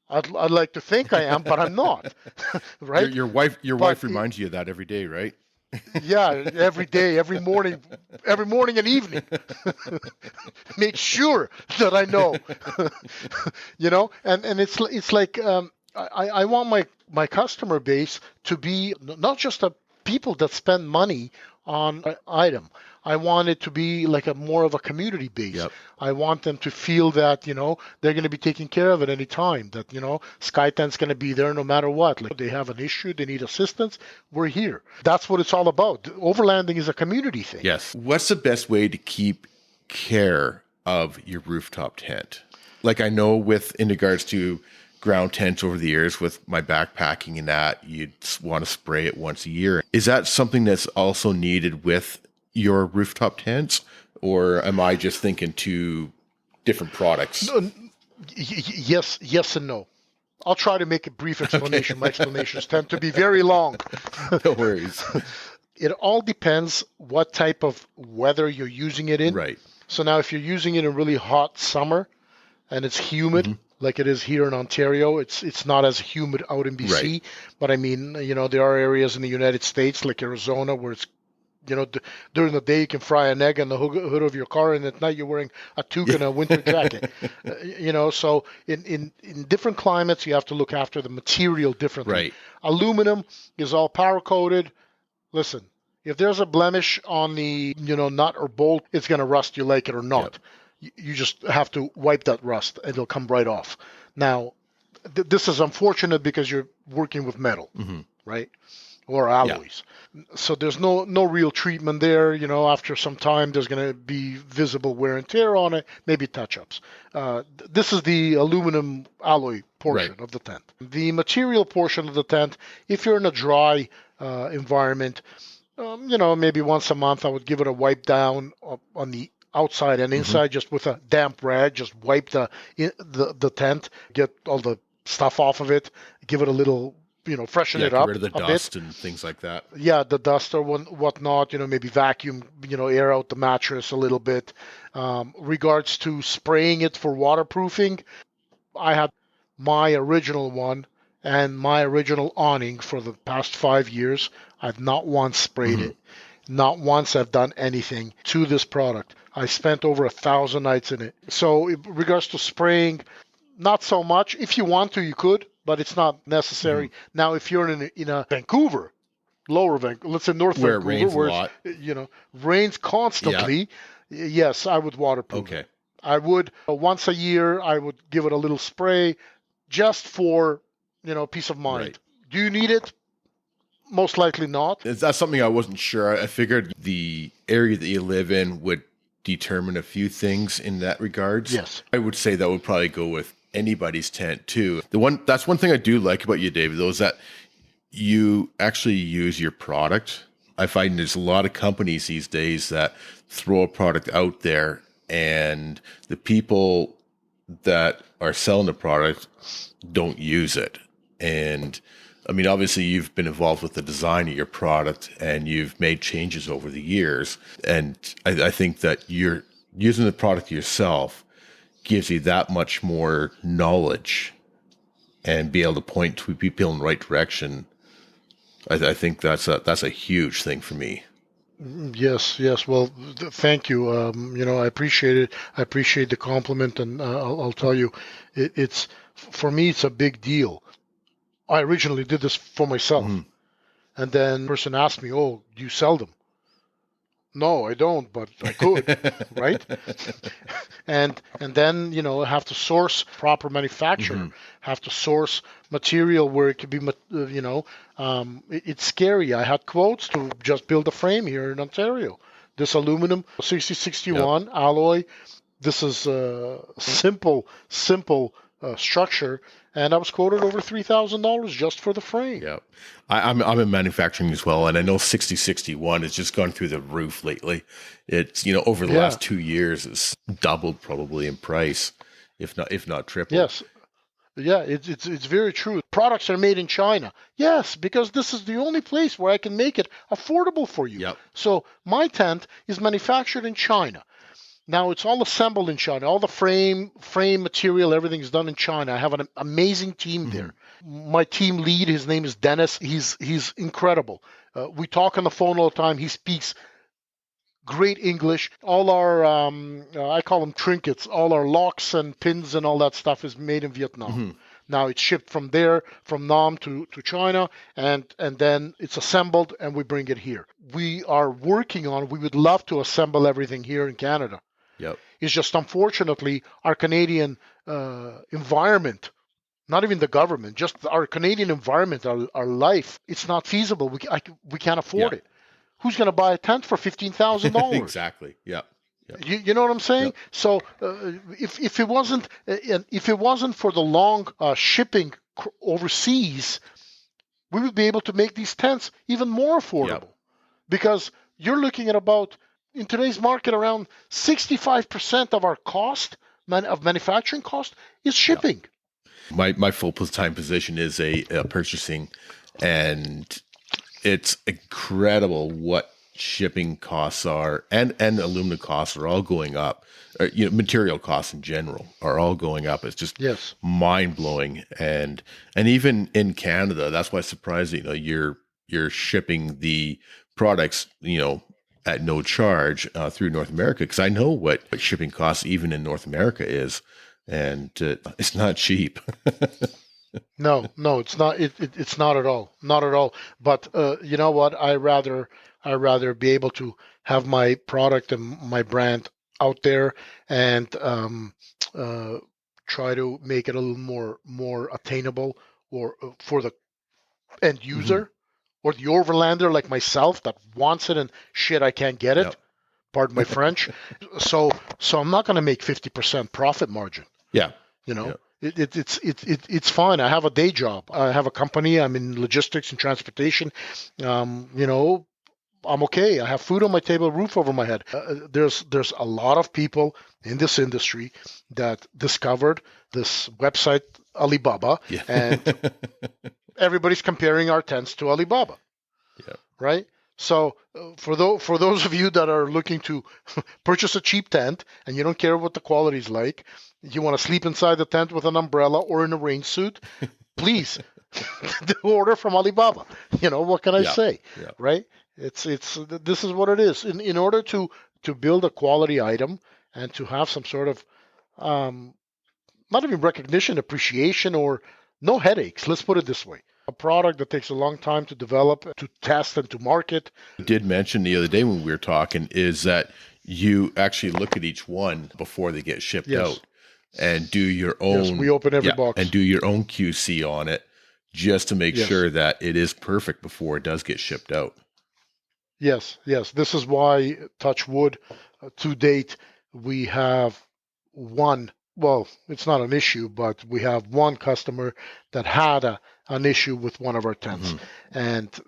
I'd like to think I am, but I'm not. Right? Your wife reminds you of that every day, right? Yeah, every day, every morning and evening. Make sure that I know. You know, and it's like I want my customer base to be not just a people that spend money on an item. I want it to be like a more of a community base. Yep. I want them to feel that, you know, they're going to be taken care of at any time, that, you know, Skye Tent's going to be there no matter what. Like, they have an issue, they need assistance, we're here. That's what it's all about. Overlanding is a community thing. Yes. What's the best way to keep care of your rooftop tent? Like, I know in regards to ground tents over the years with my backpacking and that, you'd want to spray it once a year. Is that something that's also needed with your rooftop tents, or am I just thinking two different products? No, yes and no. I'll try to make a brief explanation. Okay. My explanations tend to be very long. No worries. It all depends what type of weather you're using it in. Right. So now if you're using it in really hot summer and it's humid, like it is here in Ontario, it's not as humid out in BC. Right. But I mean, you know, there are areas in the United States like Arizona where it's, you know, during the day you can fry an egg on the hood of your car, and at night you're wearing a toque and a winter jacket. You know, so in different climates you have to look after the material differently. Right. Aluminum is all power coated. Listen, if there's a blemish on the, you know, nut or bolt, it's going to rust, you like it or not. Yep. You just have to wipe that rust and it'll come right off. Now, this is unfortunate because you're working with metal, right? Or alloys. Yeah. So there's no real treatment there. You know, after some time, there's going to be visible wear and tear on it, maybe touch-ups. This is the aluminum alloy portion of the tent. The material portion of the tent, if you're in a dry environment, you know, maybe once a month, I would give it a wipe down on the outside and inside, just with a damp rag. Just wipe the tent, get all the stuff off of it, give it a little, freshen Yeah, it get rid up of the a bit. dust and things like that. Yeah, the dust or whatnot, maybe vacuum, air out the mattress a little bit. Regards to spraying it for waterproofing, I had my original one and my original awning for the past 5 years. I've not once sprayed Hmm. it. Not once I've done anything to this product. I spent over 1,000 nights in it. So, in regards to spraying, not so much. If you want to, you could, but it's not Hmm. necessary. Now, if you're in a Vancouver, lower Vancouver, let's say North Where it Vancouver, rains a where it's, lot. rains Yeah. constantly, yes, I would waterproof it. Okay. I would once a year. I would give it a little spray, just for peace of Right. mind. Do you need it? Most likely not. That's something I wasn't sure. I figured the area that you live in would determine a few things in that regards. Yes. I would say that would probably go with anybody's tent too. That's one thing I do like about you, David, though, is that you actually use your product. I find there's a lot of companies these days that throw a product out there, and the people that are selling the product don't use it. And I mean, obviously, you've been involved with the design of your product and you've made changes over the years. And I think that you're using the product yourself gives you that much more knowledge and be able to point to people in the right direction. I think that's a huge thing for me. Yes, yes. Well, thank you. I appreciate it. I appreciate the compliment, and I'll tell you, it's for me, it's a big deal. I originally did this for Hmm. myself, and then the person asked me, "Oh, do you sell them?" No, I don't, but I could, right? And then have to source proper manufacturer, Hmm. have to source material where it could be it's scary. I had quotes to just build a frame here in Ontario. This aluminum Yep. 6061 alloy, this is a simple structure, and I was quoted over $3,000 just for the frame. Yeah, I'm in manufacturing as well, and I know 6061 has just gone through the roof lately. It's over the Yeah. last 2 years, it's doubled probably in price, if not tripled. Yes. Yeah, it's very true. Products are made in China. Yes, because this is the only place where I can make it affordable for you. Yep. So my tent is manufactured in China. Now it's all assembled in China. All the frame material, everything is done in China. I have an amazing team Hmm. there. My team lead, his name is Dennis. He's incredible. We talk on the phone all the time. He speaks great English. All our I call them trinkets. All our locks and pins and all that stuff is made in Vietnam. Hmm. Now it's shipped from there, from Nam to China, and then it's assembled and we bring it here. We are working on. We would love to assemble everything here in Canada. Yep. It's just unfortunately our Canadian environment, not even the government, just our Canadian environment, our life, it's not feasible. We can't afford Yeah. it. Who's going to buy a tent for $15,000? Exactly. Yep. Yep. You know what I'm saying? Yep. So if it wasn't for the long shipping overseas, we would be able to make these tents even more Yep. affordable, because you're looking at about, in today's market, around 65% of our cost of manufacturing cost is Yep. shipping. My full time position is a purchasing, and it's incredible what shipping costs are, and aluminum costs are all going up. Material costs in general are all going up. It's just Yes. mind blowing, and even in Canada, that's why it's surprising. You're shipping the products, at no charge through North America, because I know what shipping costs even in North America is, and it's not cheap. No, no, it's not. It's not at all. Not at all. But you know what? I rather be able to have my product and my brand out there, and uh, try to make it a little more attainable, or for the end Hmm. user, or the overlander like myself that wants it and shit, I can't get it. Yep. Pardon my French. So I'm not going to make 50% profit margin. Yeah. You Yeah. know, it's fine. I have a day job. I have a company. I'm in logistics and transportation. You know, I'm okay. I have food on my table, roof over my head. There's a lot of people in this industry that discovered this website Alibaba, Yeah. and everybody's comparing our tents to Alibaba, Yeah. right? So for those of you that are looking to purchase a cheap tent and you don't care what the quality is like, you want to sleep inside the tent with an umbrella or in a rain suit, please order from Alibaba. What can I Yeah. say, Yeah. right? It's this is what it is. In order to build a quality item and to have some sort of um, not even recognition, appreciation, or no headaches. Let's put it this way: a product that takes a long time to develop, to test, and to market. Did mention the other day when we were talking is that you actually look at each one before they get shipped Yes, out and do your yes, we own, open every yeah, and box. do your own QC on it just to make Yes, sure that it is perfect before it does get shipped out. yes, yes. This is why, touch wood, to date, we have one. Well, it's not an issue, but we have one customer that had an issue with one of our tents. Hmm. And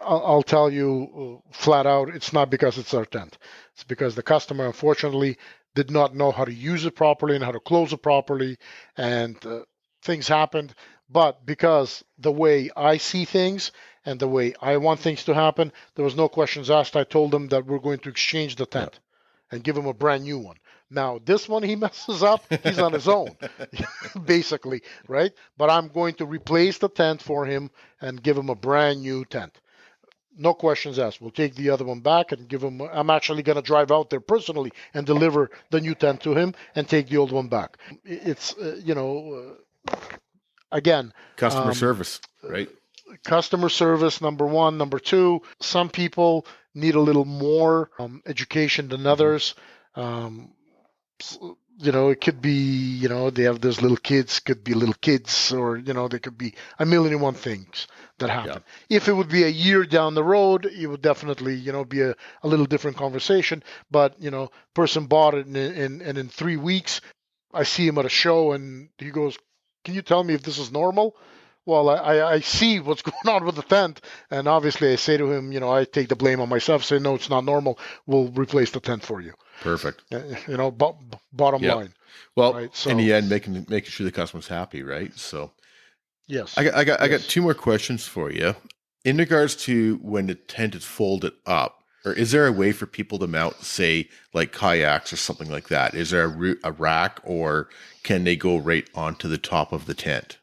I'll tell you flat out, it's not because it's our tent. It's because the customer, unfortunately, did not know how to use it properly and how to close it properly. And things happened. But because the way I see things and the way I want things to happen, there was no questions asked. I told them that we're going to exchange the Yeah. tent and give him a brand new one. Now, this one he messes up, he's on his own, basically, right? But I'm going to replace the tent for him and give him a brand new tent. No questions asked. We'll take the other one back and give him. I'm actually going to drive out there personally and deliver the new tent to him and take the old one back. It's, again, Customer um, service, right? customer service, number one. Number two, some people need a little more education than Hmm. others. Um, it could be, they have those little kids, could be little kids, or, they could be a million and one things that Yeah. happen. If it would be a year down the road, it would definitely, be a little different conversation. But, person bought it and in 3 weeks, I see him at a show and he goes, "Can you tell me if this is normal?" Well, I see what's going on with the tent, and obviously I say to him, I take the blame on myself. Say, no, it's not normal. We'll replace the tent for you. Perfect. Bottom Yep. line, Well, right? in So the end, making sure the customer's happy, right? So yes, I got yes, two more questions for you. In regards to when the tent is folded up, or is there a way for people to mount, say, like kayaks or something like that? Is there a rack, or can they go right onto the top of the tent?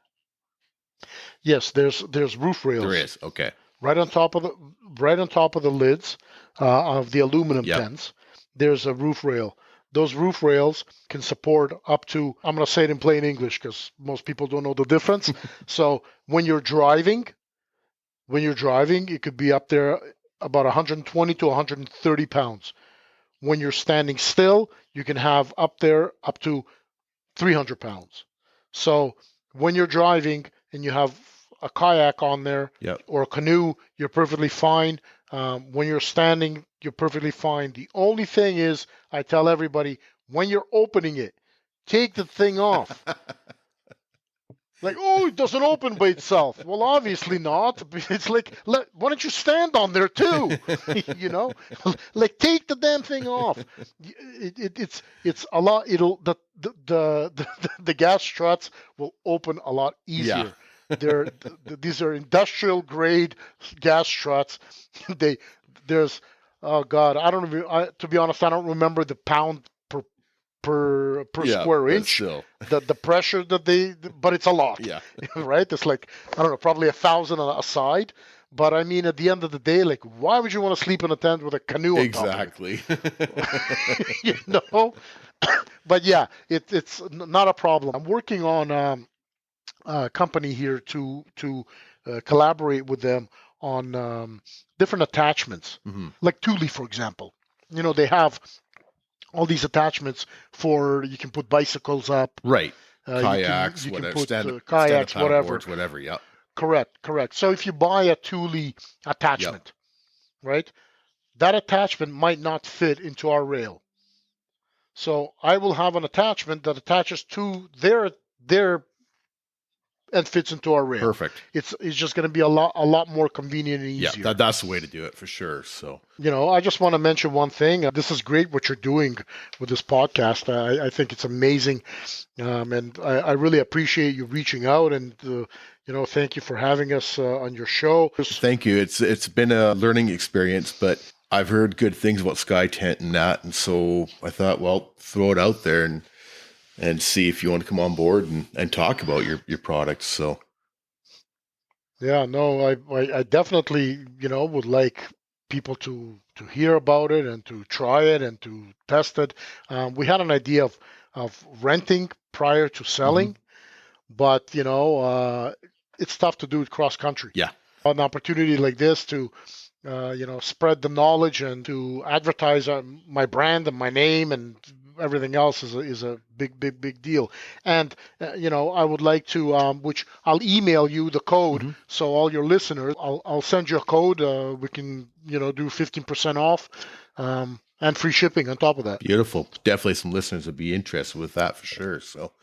yes. There's roof There rails is. Okay. right on top of the lids of the aluminum Yep. tents. There's a roof rail. Those roof rails can support up to, I'm going to say it in plain English because most people don't know the difference. So when you're driving, it could be up there about 120 to 130 pounds. When you're standing still, you can have up there up to 300 pounds. So when you're driving and you have a kayak on there Yep. or a canoe, you're perfectly fine. When you're standing, you're perfectly fine. The only thing is, I tell everybody, when you're opening it, take the thing off. Like, oh, it doesn't open by itself. Well, obviously not. It's like, why don't you stand on there too? you know, like take the damn thing off. It's a lot. It'll the gas struts will open a lot Yeah. easier. These are industrial grade gas struts. They there's oh god, I don't even. To be honest, I don't remember the pound per Yeah. square But inch, still. the pressure that but it's a lot. Yeah. Right? It's like, I don't know, probably 1,000 a side. But I mean, at the end of the day, like, why would you want to sleep in a tent with a canoe on top of Exactly. it? But yeah, it's not a problem. I'm working on a company here to collaborate with them on different attachments, Hmm. like Thule, for example. They have all these attachments for, you can put bicycles up, Right. you can Kayaks, you can whatever, put stand up kayaks, paddle whatever. boards, whatever. Yep. Correct, correct. So if you buy a Thule Yep. attachment, right, that attachment might not fit into our rail. So I will have an attachment that attaches to their and fits into our rail. Perfect. It's just going to be a lot more convenient and easier. Yeah, that's the way to do it for sure. So, I just want to mention one thing. This is great what you're doing with this podcast. I think it's amazing, and I really appreciate you reaching out, and thank you for having us on your show. Thank you. It's been a learning experience, but I've heard good things about Skye Tent and that, and so I thought, well, throw it out there and see if you want to come on board and talk about your products. So, yeah, no, I definitely would like people to hear about it and to try it and to test it. We had an idea of renting prior to selling, but it's tough to do it cross country. Yeah. An opportunity like this to spread the knowledge and to advertise my brand and my name and everything else is a big deal. And I would like to, which I'll email you the code, so all your listeners, I'll send you a code. We can do 15% off and free shipping on top of that. Beautiful. Definitely some listeners would be interested with that for sure. So,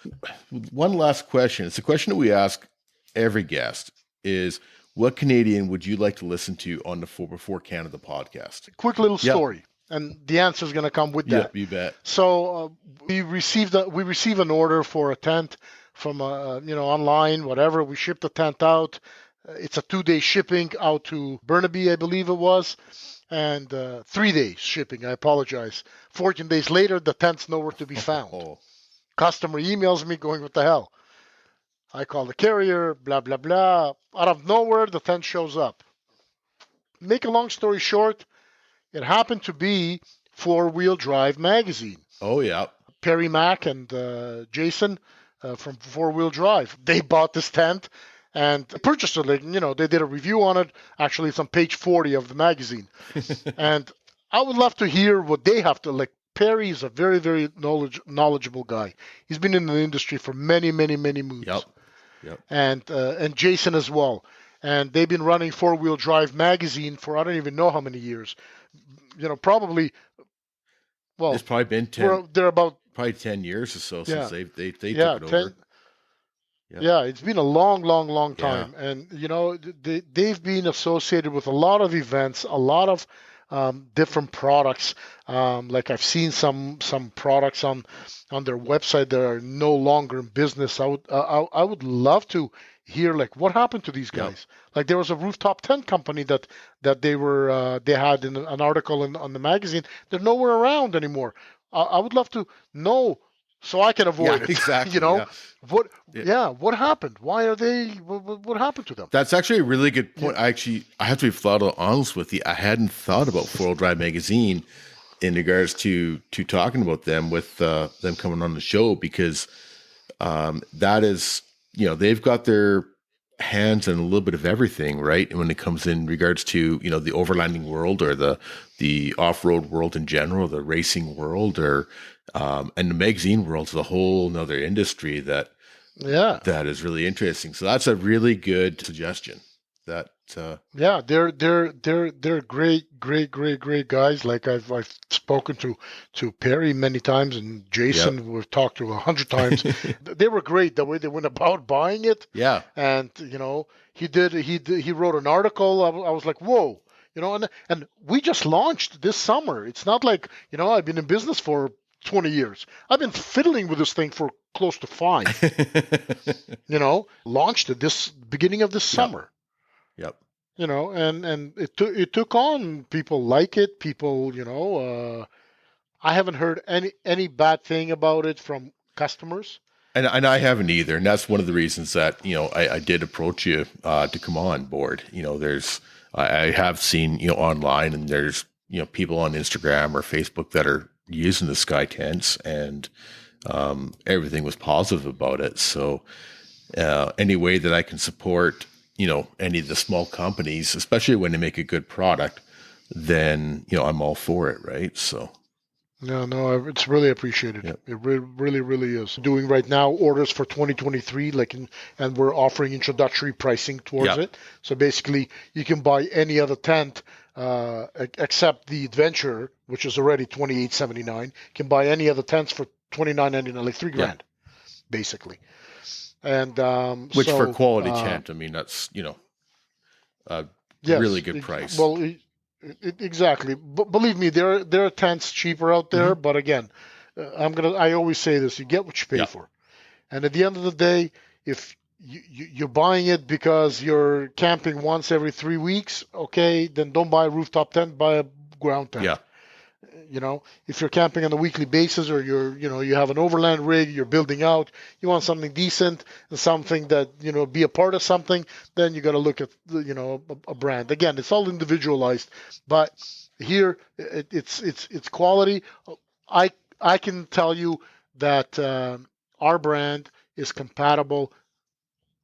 one last question. It's a question that we ask every guest: is what Canadian would you like to listen to on the Before Canada podcast? Quick little story. And the answer is going to come with that. Yeah, you bet. So we receive an order for a tent from online, whatever. We ship the tent out. It's a 2-day shipping out to Burnaby, I believe it was, and 3 days shipping. I apologize. 14 days later, the tent's nowhere to be found. Customer emails me going, "What the hell?" I call the carrier, blah blah blah. Out of nowhere, the tent shows up. Make a long story short. It happened to be 4-Wheel Drive magazine. Oh, yeah. Perry Mack and Jason from 4-Wheel Drive. They bought this tent and purchased it. They did a review on it. Actually, it's on page 40 of the magazine. And I would love to hear what they have to like. Perry is a very, very knowledgeable guy. He's been in the industry for many, many, many moons. Yep. And Jason as well. And they've been running 4-Wheel Drive magazine for I don't even know how many years. Probably. Well, it's probably been 10. They're about probably 10 years or so since they took it 10, over. Yeah, it's been a long time, and they've been associated with a lot of events, a lot of different products. Like I've seen some products on their website that are no longer in business. I would love to hear like what happened to these guys. Like there was a rooftop tent company that they had in an article on the magazine. They're nowhere around anymore. I would love to know so I can avoid it. Exactly. What happened? Why are they? What happened to them? That's actually a really good point. I have to be flat out honest with you. I hadn't thought about 4-Wheel Drive magazine in regards to talking about them with them coming on the show because that is. They've got their hands in a little bit of everything, right? And when it comes in regards to, the overlanding world or the off-road world in general, the racing world or, and the magazine world is a whole nother industry that is really interesting. So that's a really good suggestion they're great guys. Like I've spoken to Perry many times and Jason we've talked to 100 times. They were great the way they went about buying it. Yeah. And he wrote an article. I was like, whoa, and we just launched this summer. It's not like, I've been in business for 20 years. I've been fiddling with this thing for close to 5. Launched it this beginning of this summer. Yep. And it took on. People like it. People, I haven't heard any bad thing about it from customers. And I haven't either. And that's one of the reasons that, I did approach you to come on board. I have seen, online and there's, people on Instagram or Facebook that are using the Skye Tents and everything was positive about it. So any way that I can support any of the small companies, especially when they make a good product, then, I'm all for it. Right. So. No, it's really appreciated. Yep. It really, really is. Doing right now orders for 2023, and we're offering introductory pricing towards it. So basically you can buy any other tent, except the Adventure, which is already $28.79. You can buy any other tents for $29.99, like $3,000, basically. And Which for so quality tent, I mean, that's, a really yes, good price. well, exactly. But believe me, there are tents cheaper out there. Hmm. But again, I always say this: you get what you pay Yeah. for. And at the end of the day, if you're buying it because you're camping once every 3 weeks, okay, then don't buy a rooftop tent, buy a ground Yeah. tent. If you're camping on a weekly basis, or you have an overland rig, you're building out, you want something decent and something that, be a part of something, then you got to look at, a brand. Again, it's all individualized, but here it's quality. I I can tell you that our brand is compatible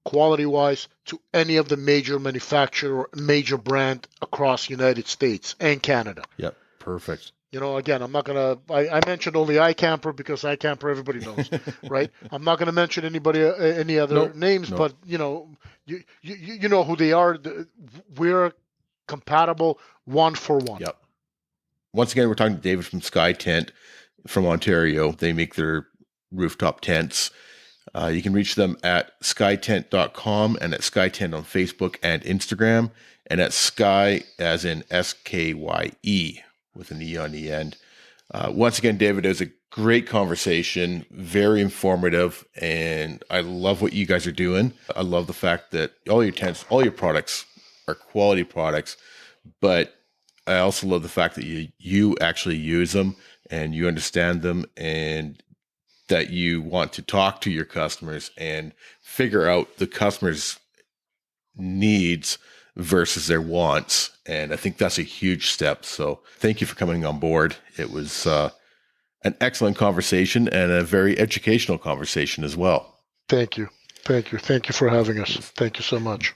quality wise to any of the major manufacturer or major brand across United States and Canada. Yep. Perfect. Again, I'm not gonna. I mentioned only iCamper because iCamper everybody knows, right? I'm not gonna mention any other Nope. names, Nope. but you know who they are. We're compatible one for one. Yep. Once again, we're talking to David from Skye Tent from Ontario. They make their rooftop tents. You can reach them at skyetent.com and at Skye Tent on Facebook and Instagram, and at Skye as in SKYE with an E on the end. Once again, David, it was a great conversation, very informative, and I love what you guys are doing. I love the fact that all your tents, all your products are quality products, but I also love the fact that you actually use them and you understand them, and that you want to talk to your customers and figure out the customer's needs versus their wants. And I think that's a huge step. So thank you for coming on board. It was an excellent conversation and a very educational conversation as well. Thank you, thank you for having us. Thank you so much.